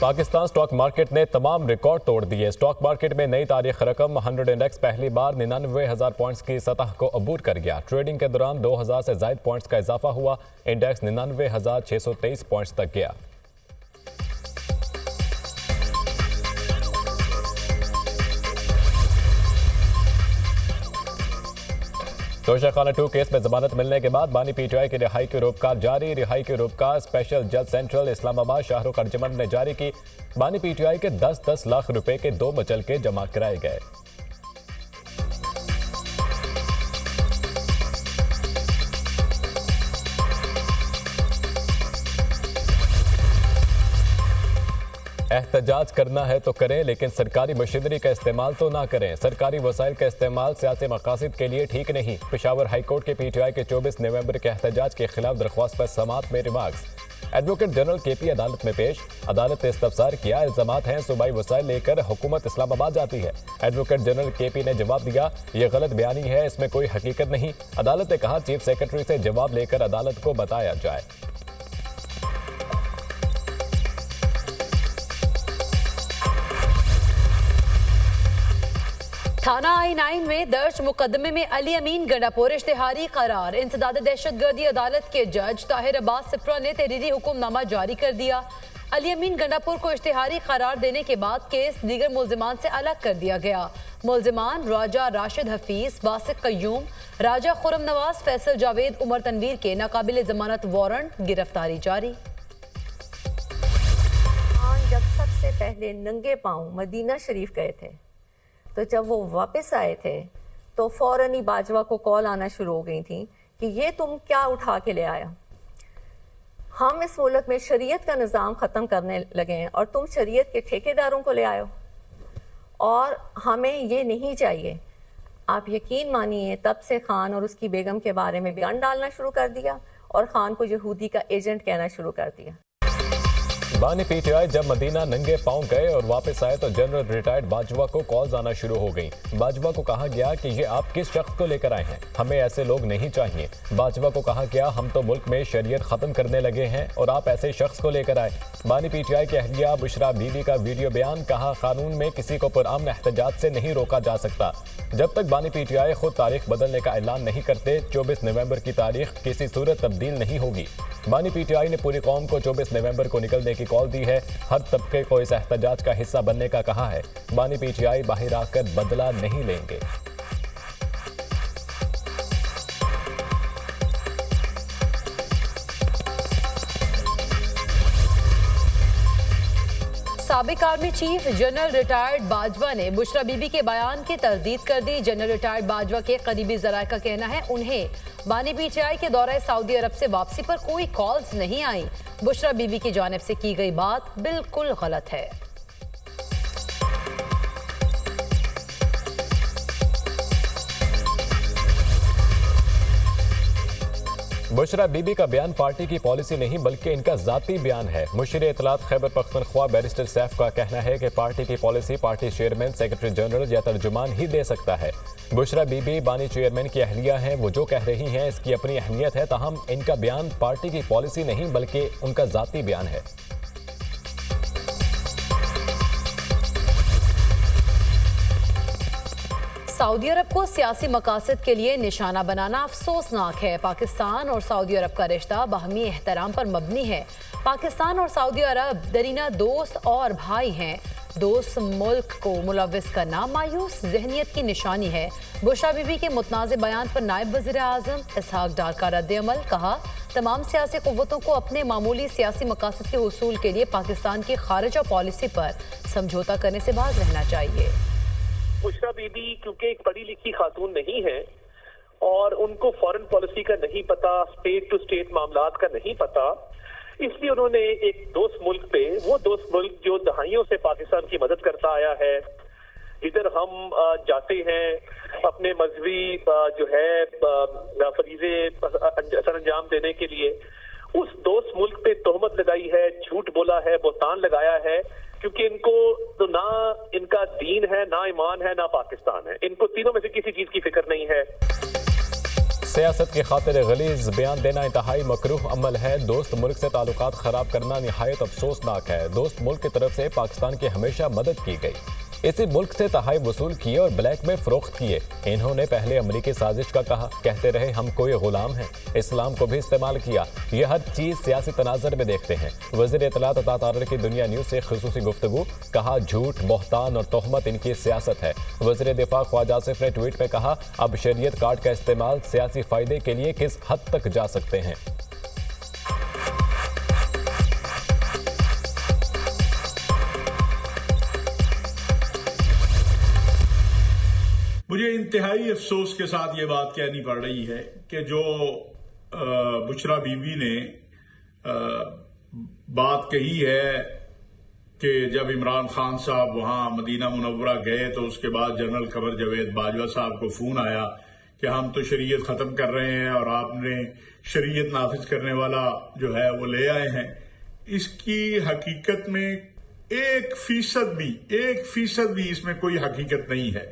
Pakistan stock market ने तमाम record तोड़ दिए। स्टॉक मार्केट में नई तारीख रकम 100 इंडेक्स पहली बार 99,000 पॉइंट्स की सतह को अबूर कर गया। ट्रेडिंग के दौरान 2,000 से ज्यादा पॉइंट्स का इजाफा हुआ। इंडेक्स 99,623 पॉइंट्स तक गया। तोशाखाना 2 केस में जमानत मिलने के बाद बानी पीटीआई की रिहाई की रोककार जारी। रिहाई की रोककार स्पेशल जज सेंट्रल इस्लामाबाद शाहरुख अर्जमन ने जारी की। बानी पीटीआई के 10-10 लाख रुपए के 2 मुचलके जमा कराए गए। एहतजाज करना है तो करें, लेकिन सरकारी मशीनरी का इस्तेमाल तो ना करें। सरकारी वसाइल का इस्तेमाल सियासी मकासद के लिए ठीक नहीं। पेशावर हाईकोर्ट के पीटीआई के 24 नवंबर के एहतजाज के खिलाफ दरख्वास्त पर समाअत में रिमार्क्स। एडवोकेट जनरल केपी अदालत में पेश। अदालत ने इस्तफसार किया, इल्जामात हैं सूबाई वसाइल लेकर हुकूमत इस्लामाबाद जाती है। एडवोकेट जनरल केपी ने जवाब दिया, यह गलत बयानी है, इसमें कोई हकीकत नहीं। अदालत ने कहा, चीफ सेक्रेटरी से जवाब लेकर अदालत को बताया जाए। थाना I-9 में दर्ज मुकदमे में अली अमीन गंडापुर इश्तिहारी करार। इंसदाद दहशतगर्दी अदालत के जज ताहिर अब्बास सिप्रा ने तहरीरी हुक्मनामा जारी कर दिया। अली अमीन गंडापुर को इश्तिहारी करार देने के बाद केस दीगर मुल्जिमान से अलग कर दिया गया। मुल्जिमान राजा राशिद हफीज, वासिक कयूम, राजा खुरम नवाज, फैसल जावेद, उमर तनवीर के नाकाबिल जमानत वारंट गिरफ्तारी जारी। जब सबसे पहले नंगे पांव मदीना शरीफ गए थे, तो जब वो वापस आए थे तो फौरन ही बाजवा को कॉल आना शुरू हो गई थी कि ये तुम क्या उठा के ले आया। हम इस मुल्क में शरीयत का निज़ाम ख़त्म करने लगे हैं और तुम शरीयत के ठेकेदारों को ले आए हो, और हमें ये नहीं चाहिए। आप यकीन मानिए, तब से खान और उसकी बेगम के बारे में बयान डालना शुरू कर दिया और खान को यहूदी का एजेंट कहना शुरू कर दिया। बानी पीटीआई जब मदीना नंगे पांव गए और वापस आए तो जनरल रिटायर्ड बाजवा को कॉल्स आना शुरू हो गई। बाजवा को कहा गया कि ये आप किस शख्स को लेकर आए हैं, हमें ऐसे लोग नहीं चाहिए। बाजवा को कहा गया, हम तो मुल्क में शरीयत खत्म करने लगे हैं और आप ऐसे शख्स को लेकर आए। बानी पीटीआई की अहलिया बुशरा बीबी का वीडियो बयान। कहा, कानून में किसी को पुरअमन एहतजाज से नहीं रोका जा सकता। जब तक बानी पीटीआई खुद तारीख बदलने का ऐलान नहीं करते, 24 नवंबर की तारीख किसी सूरत तब्दील नहीं होगी। बानी पीटीआई ने पूरी कौम को 24 नवंबर को निकलने की कॉल दी है। हर तबके को इस एहतजाज का हिस्सा बनने का कहा है। बानी पीटीआई बाहर आकर बदला नहीं लेंगे। साबिक army chief general retired Bajwa ने बुशरा बीबी के बयान की तरदीद कर दी। जनरल रिटायर्ड बाजवा के करीबी जराये का कहना है, उन्हें बानी पीटीआई के दौरे सऊदी अरब से वापसी पर कोई कॉल्स नहीं आई। बुशरा बीबी की जानिब से की गई बात बिल्कुल गलत है। बुशरा बीबी का बयान पार्टी की पॉलिसी नहीं बल्कि इनका जाती बयान है। मुशीर इत्तलात खैबर पख्तूनख्वा बैरिस्टर सैफ का कहना है कि पार्टी की policy party chairman, secretary general या तर्जुमान ही दे सकता है। बुशरा बीबी बानी चेयरमैन की अहलिया हैं, वो जो कह रही हैं इसकी अपनी अहमियत है, ताहम इनका बयान पार्टी की पॉलिसी नहीं बल्कि उनका जाती बयान है। सऊदी अरब को सियासी मकासद के लिए निशाना बनाना अफसोसनाक है। पाकिस्तान और सऊदी अरब का रिश्ता बाहमी एहतराम पर मबनी है। पाकिस्तान और सऊदी अरब दरीना दोस्त और भाई हैं। दोस्त मुल्क को मुलव्विस करना मायूस जहनियत की निशानी है। बुशरा बीबी के मुतनाज़ बयान पर नायब वज़ीर आज़म इसहाक डार का रद्द-ए-अमल। कहा, तमाम सियासी क़ुव्वतों को अपने मामूली सियासी मकासद के हुसूल के लिए पाकिस्तान की खारिजा पॉलिसी पर समझौता करने से बाज रहना चाहिए। बुशरा बीबी क्योंकि एक पढ़ी लिखी खातून नहीं है और उनको फॉरेन पॉलिसी का नहीं पता, स्टेट टू स्टेट मामलात का नहीं पता, इसलिए उन्होंने एक दोस्त मुल्क पे, वो दोस्त मुल्क जो दहाइयों से पाकिस्तान की मदद करता आया है, इधर हम जाते हैं अपने मजहबी जो है फरीजे सर अंजाम देने के लिए, उस दोस्त मुल्क पे तोहमत लगाई है, झूठ बोला है, बोतान लगाया है, क्योंकि इनको तो ना इनका दीन है, ना ईमान है, ना पाकिस्तान है। इनको तीनों में से किसी चीज की फिक्र नहीं है। सियासत की खातिर गलीज बयान देना इंतहाई मकरूह अमल है। दोस्त मुल्क से ताल्लुकात खराब करना निहायत अफसोसनाक है। दोस्त मुल्क की तरफ से पाकिस्तान की हमेशा मदद की गई, इसी मुल्क से तहाई वसूल किए और ब्लैक में फरोख्त किए। इन्होंने पहले अमरीकी साजिश का कहा, कहते रहे हम कोई गुलाम हैं। इस्लाम को भी इस्तेमाल किया। ये हर चीज सियासी तनाजर में देखते हैं। वज़ीर इत्तलात अता तारर की दुनिया न्यूज से खुसूसी गुफ्तगू, कहा झूठ, बहतान और तोहमत इनकी सियासत है। वज़ीर दिफा ख्वाजा आसिफ ने ट्वीट में कहा, अब शरीयत कार्ड का इस्तेमाल सियासी फायदे के लिए किस हद तक जा सकते हैं। मुझे इंतहाई अफसोस के साथ ये बात कहनी पड़ रही है कि जो बुशरा बीबी ने बात कही है कि जब इमरान खान साहब वहां मदीना मुनव्वरा गए तो उसके बाद जनरल कमर जावेद बाजवा साहब को फोन आया कि हम तो शरीयत खत्म कर रहे हैं और आपने शरीयत नाफिज करने वाला जो है वो ले आए हैं। इसकी हकीकत में 1% भी इसमें कोई हकीकत नहीं है।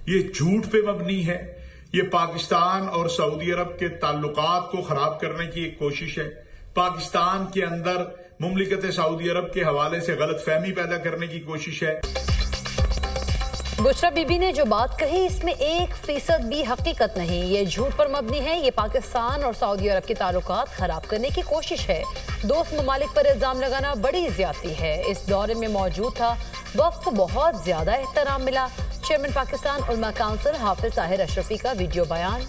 ये झूठ पे मबनी है। ये पाकिस्तान और सऊदी अरब के ताल्लुकात को खराब करने की एक कोशिश है। पाकिस्तान के अंदर मुमलिकत सऊदी अरब के हवाले से गलत फहमी पैदा करने की कोशिश है। बुशरा बीबी ने जो बात कही इसमें 1% भी हकीकत नहीं। ये झूठ पर मबनी है। ये पाकिस्तान और सऊदी अरब के ताल्लुकात खराब करने की कोशिश है। दोस्त ममालिक पर इल्जाम लगाना बड़ी ज्यादती है। इस दौरे में मौजूद था, वक्त को बहुत ज्यादा एहतराम मिला। चेयरमैन पाकिस्तान उलमा काउंसिल हाफिज ताहिर अशरफी का वीडियो बयान।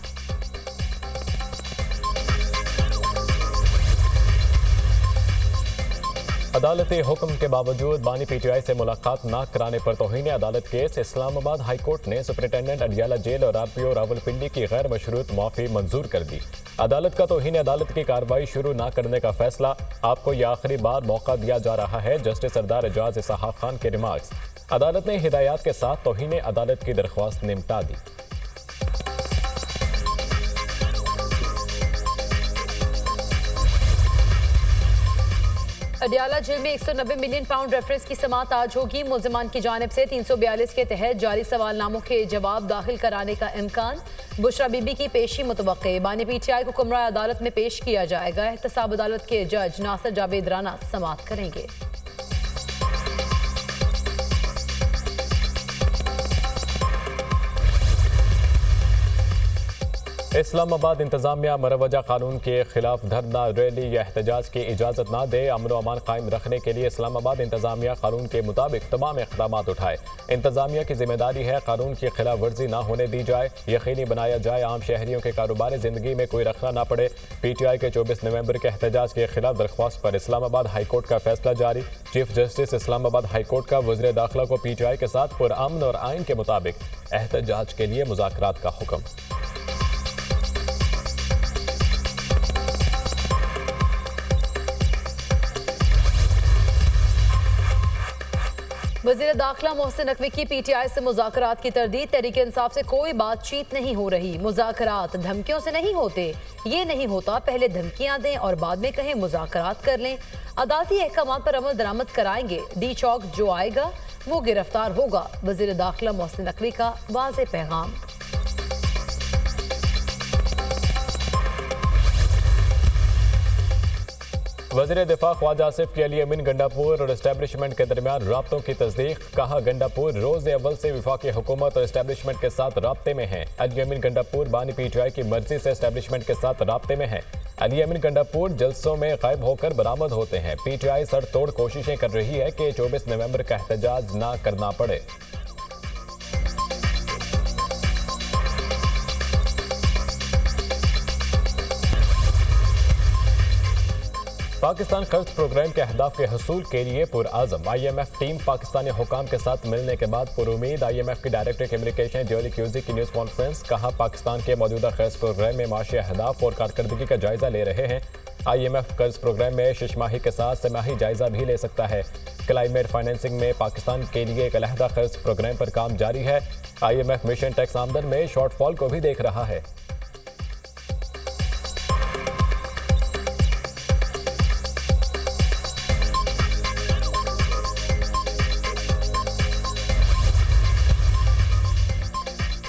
अदालती हुक्म के बावजूद बानी पीटीआई से मुलाकात न कराने पर तौहीन अदालत केस। इस्लामाबाद हाई कोर्ट ने सुपरिटेंडेंट अडियाला जेल और आरपीओ रावलपिंडी की गैर मशरूत माफी मंजूर कर दी। अदालत का तौहीन अदालत की कार्रवाई शुरू न करने का फैसला। आपको यह आखिरी बार मौका दिया जा रहा है। जस्टिस सरदार एजाज इसहाक खान के रिमार्क्स। अदालत ने हिदायत के साथ तौहीन अदालत की दरख्वास्त निपटा दी। अडियाला जेल में 190 मिलियन पाउंड रेफरेंस की समाअत आज होगी। मुल्जिमान की जानिब से 342 के तहत जारी सवालनामों के जवाब दाखिल कराने का इम्कान। बुशरा बीबी की पेशी मुतवक्के। बानी पीटीआई को कुमरा अदालत में पेश किया जाएगा। एहतसाब अदालत के जज नासिर जावेद राना समाअत करेंगे। इस्लामाबाद इंतजामिया मरवजा कानून के खिलाफ धरना, रैली या एहतजाज की इजाजत ना दे। अमन व अमान कायम रखने के लिए इस्लामाबाद इंतजामिया कानून के मुताबिक तमाम इक़दाम उठाए। इंतजामिया की जिम्मेदारी है कानून की खिलाफ वर्जी ना होने दी जाए। यकीनी बनाया जाए आम शहरियों के कारोबारी जिंदगी में कोई रखना ना पड़े। पीटीआई के 24 नवंबर के एहतजाज के खिलाफ दरख्वास्त पर इस्लामाबाद हाई कोर्ट का फैसला जारी। Chief justice Islamabad high court का वज़ीर दाखिला को पीटीआई के साथ पुरअमन और आइन के मुताबिक एहतजाज के लिए मुज़ाकरात का हुक्म। वज़ीर दाखिला मोहसिन नकवी की पीटीआई से मुज़ाकरात की तरदीद। तहरीक इंसाफ से कोई बातचीत नहीं हो रही। मुज़ाकरात धमकियों से नहीं होते। ये नहीं होता पहले धमकियां दें और बाद में कहें मुज़ाकरात कर लें। अदालती अहकामात पर अमल दरामद कराएंगे। डी चौक जो आएगा वो गिरफ्तार होगा। वज़ीर दाखिला मोहसिन नकवी का वाज़े पैगाम। वज़ीर दिफा ख्वाजा आसिफ की अली अमीन गंडापुर और एस्टेब्लिशमेंट के दरमियान राब्तों की तस्दीक। कहा, गंडापुर रोज़ अव्वल से वफाकी हुकूमत और एस्टेब्लिशमेंट के साथ राब्ते में है। अली अमीन गंडापुर बानी पीटीआई की मर्जी से एस्टेब्लिशमेंट के साथ राब्ते में है। अली अमीन गंडापुर जलसों में गायब होकर बरामद होते हैं। पीटीआई सर तोड़ कोशिशें कर रही है कि 24 नवंबर का एहतजाज ना करना पड़े। पाकिस्तान कर्ज प्रोग्राम के अहदाफ के हसूल के लिए पुरआज़म। IMF टीम पाकिस्तानी हुकाम के साथ मिलने के बाद पुरुमीद। IMF की डायरेक्टर कम्युनिकेशन जोली क्यूजी की न्यूज़ कॉन्फ्रेंस। कहा, पाकिस्तान के मौजूदा कर्ज प्रोग्राम में माशी अहदाफ और कारकर्दगी का जायजा ले रहे हैं। IMF कर्ज प्रोग्राम में शिशमाही के साथ समाही जायजा भी ले सकता है। क्लाइमेट फाइनेंसिंग में पाकिस्तान के लिए एक अलहदा कर्ज प्रोग्राम पर काम जारी है। IMF मिशन टैक्स आमदन में शॉर्टफॉल को भी देख रहा है।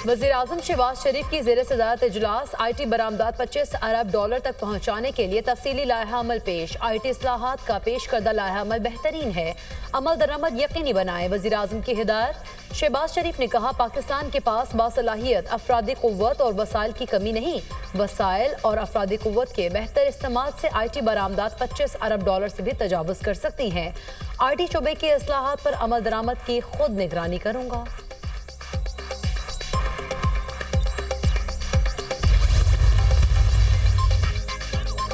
वज़ीर आज़म शहबाज शरीफ की ज़ेर सदारत इजलास IT बरामदात 25 अरब डॉलर तक पहुँचाने के लिए तफसीली लाहा अमल पेश। IT इस्लाहात का पेश करदा लाहा अमल बेहतरीन है, अमल दरामद यकीनी बनाए। वज़ीर आज़म की हिदायत। शहबाज शरीफ ने कहा, पाकिस्तान के पास बासलाहियत अफरादी क़ुव्वत और वसाइल की कमी नहीं, वसाइल और अफरादी क़ुव्वत के बेहतर इस्तेमाल से IT बरामदात 25 अरब डॉलर से भी तजावुज़ कर सकती हैं। IT शोबे के इस्लाहात पर अमल दरामद की खुद निगरानी करूँगा।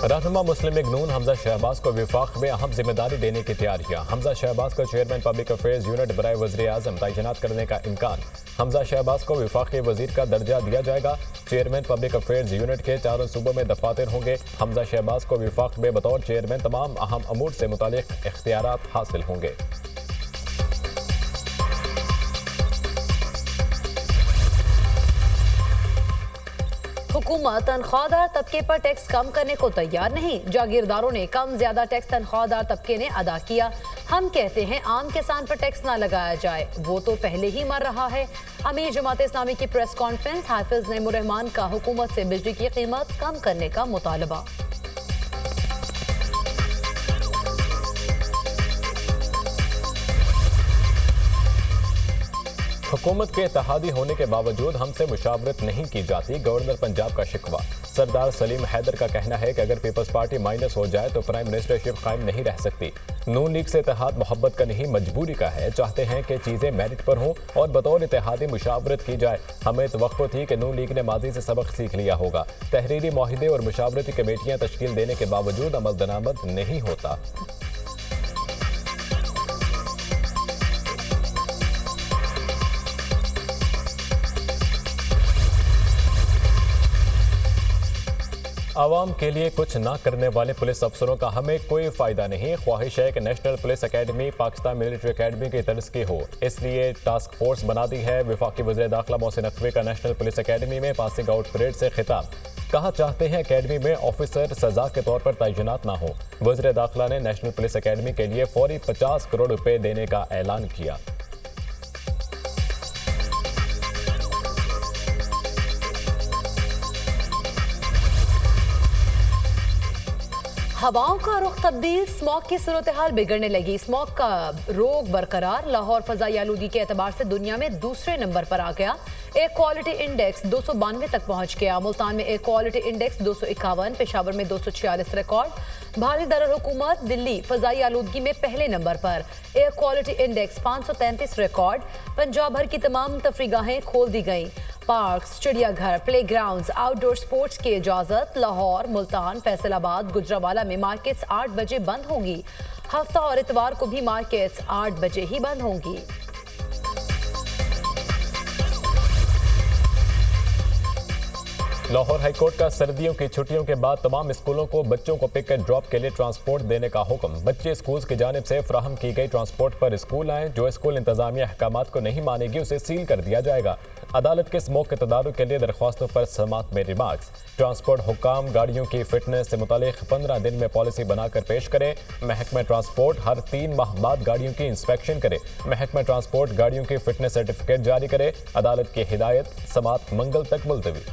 रहनुमा मुस्लिम लीग नून हमजा शहबाज को विफाक में अहम जिम्मेदारी देने की तैयारियां। हमजा शहबाज को चेयरमैन पब्लिक अफेयर्स यूनिट बराए वज़ीर आज़म तैनात करने का इम्कान। हमजा शहबाज को विफाकी वजीर का दर्जा दिया जाएगा। चेयरमैन पब्लिक अफेयर्स यूनिट के 4 सूबों में दफातर होंगे। हमजा शहबाज को विफाक में बतौर चेयरमैन तमाम अहम अमूर से मुतालिक इख्तियारात हासिल होंगे। हुकूमत तनख्वाहदार तबके पर टैक्स कम करने को तैयार नहीं। जागीरदारों ने कम ज्यादा टैक्स तनख्वाहदार तबके ने अदा किया। हम कहते हैं आम किसान पर टैक्स ना लगाया जाए, वो तो पहले ही मर रहा है। अमीर जमात इस्लामी की प्रेस कॉन्फ्रेंस। हाफिज नईमुर रहमान का हुकूमत से बिजली की कीमत कम करने का मुतालबा। हुकूमत के इत्तेहादी होने के बावजूद हमसे मुशावरत नहीं की जाती, गवर्नर पंजाब का शिकवा। सरदार सलीम हैदर का कहना है कि अगर पीपल्स पार्टी माइनस हो जाए तो प्राइम मिनिस्टरशिप कायम नहीं रह सकती। नून लीग से इत्तेहाद मोहब्बत का नहीं मजबूरी का है, चाहते हैं कि चीजें मेरिट पर हों और बतौर इत्तेहादी मुशावरत की जाए। हमें तवक्को थी कि नून लीग ने माजी से सबक सीख लिया होगा। तहरीरी मुआहिदे और मुशावरती कमेटियां तश्कील देने के बावजूद अमल दरामद नहीं होता। आवाम के लिए कुछ ना करने वाले पुलिस अफसरों का हमें कोई फायदा नहीं। ख्वाहिश है कि national police academy Pakistan military academy की तर्ज की हो, इसलिए टास्क फोर्स बना दी है। वफाकी वज़ीर दाखिला मोहसिन नकवी का नेशनल पुलिस एकेडमी में पासिंग आउट परेड से खिताब। कहा, चाहते हैं एकेडमी में ऑफिसर सजा के तौर पर तैनात ना हो। वज़ीर दाखिला ने नेशनल पुलिस एकेडमी के लिए फौरी 50 करोड़ रुपए देने का ऐलान किया। हवाओं का रुख तब्दील, स्मॉग की सूरत हाल बिगड़ने लगी। स्मॉग का रोग बरकरार। लाहौर फजाई आलूगी के एतबार से दुनिया में दूसरे नंबर पर आ गया। एयर क्वालिटी इंडेक्स 292 तक पहुंच गया। मुल्तान में एयर क्वालिटी इंडेक्स 251, पेशावर में 246 रिकॉर्ड। भारी दारुल हुकूमत दिल्ली फजाई आलूदगी में पहले नंबर पर, air quality index 533 record. Punjab भर की तमाम तफरीगाहें खोल दी गईं। पार्क्स, चिड़ियाघर, प्ले ग्राउंड, आउटडोर स्पोर्ट्स की इजाजत। लाहौर, मुल्तान, फैसलाबाद, गुजरावाला में मार्केट्स 8 बजे बंद होंगी। हफ्ता और इतवार को भी मार्केट्स 8 बजे ही बंद होंगी। लाहौर हाईकोर्ट का सर्दियों की छुट्टियों के बाद तमाम स्कूलों को बच्चों को पिक एंड ड्रॉप के लिए ट्रांसपोर्ट देने का हुक्म। बच्चे स्कूल की जानिब से फ्राहम की गई ट्रांसपोर्ट पर स्कूल आएं। जो स्कूल इंतजामिया अहकामात को नहीं मानेगी उसे सील कर दिया जाएगा। अदालत के स्मोक के तदारुक के लिए दरख्वास्तों पर समात में रिमार्क्स। ट्रांसपोर्ट हुक्काम गाड़ियों की फिटनेस से मुतालिक 15 दिन में पॉलिसी बनाकर पेश करे। महकमा ट्रांसपोर्ट हर 3 माह बाद गाड़ियों की इंस्पेक्शन करे। महकमा ट्रांसपोर्ट गाड़ियों की फिटनेस सर्टिफिकेट जारी करे। अदालत की हिदायत, समात मंगल तक मुलतवी।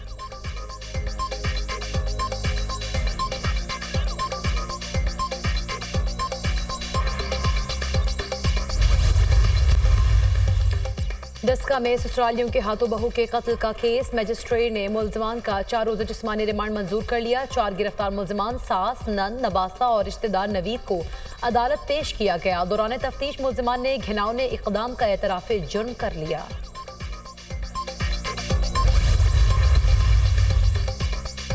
दस्का में ससुरालियों के हाथों बहू के कत्ल का केस। मजिस्ट्रेट ने मुलजमान का 4 रोज़ा जिस्मानी रिमांड मंजूर कर लिया। 4 गिरफ्तार मुलजमान सास, नंद, नवासा और रिश्तेदार नवीद को अदालत पेश किया गया। दौरान तफ्तीश मुलजमान ने घिनौने इकदाम का एतराफ़ जुर्म कर लिया।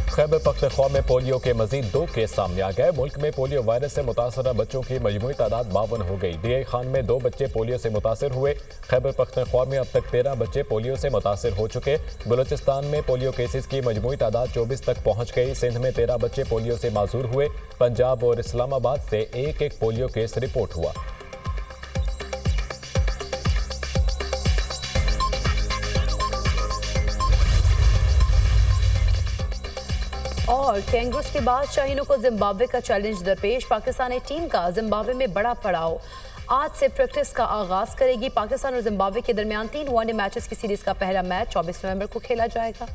खैबर पख्तूनख्वा में पोलियो के मजीद 2 केस सामने आ गए। मुल्क में पोलियो वायरस से मुतासरा बच्चों की मजमूई तादाद 52 हो गई। डीआई खान में 2 बच्चे पोलियो से मुतासर हुए। खैबर पख्तूनख्वा में अब तक 13 बच्चे पोलियो से मुतासर हो चुके। बलूचिस्तान में पोलियो केसेस की मजमूई तादाद 24 तक पहुंच गई। सिंध में 13 बच्चे पोलियो से माजूर हुए। पंजाब और इस्लामाबाद से एक पोलियो केस रिपोर्ट हुआ। और कैंगरूस के बाद शाहीनों को जिम्बाब्वे का चैलेंज दरपेश। पाकिस्तानी टीम का जिम्बाब्वे में बड़ा पड़ाव। आज से प्रैक्टिस का आगाज करेगी। पाकिस्तान और जिम्बाब्वे के दरमियान 3 वनडे मैचेस की सीरीज का पहला मैच 24 नवंबर को खेला जाएगा।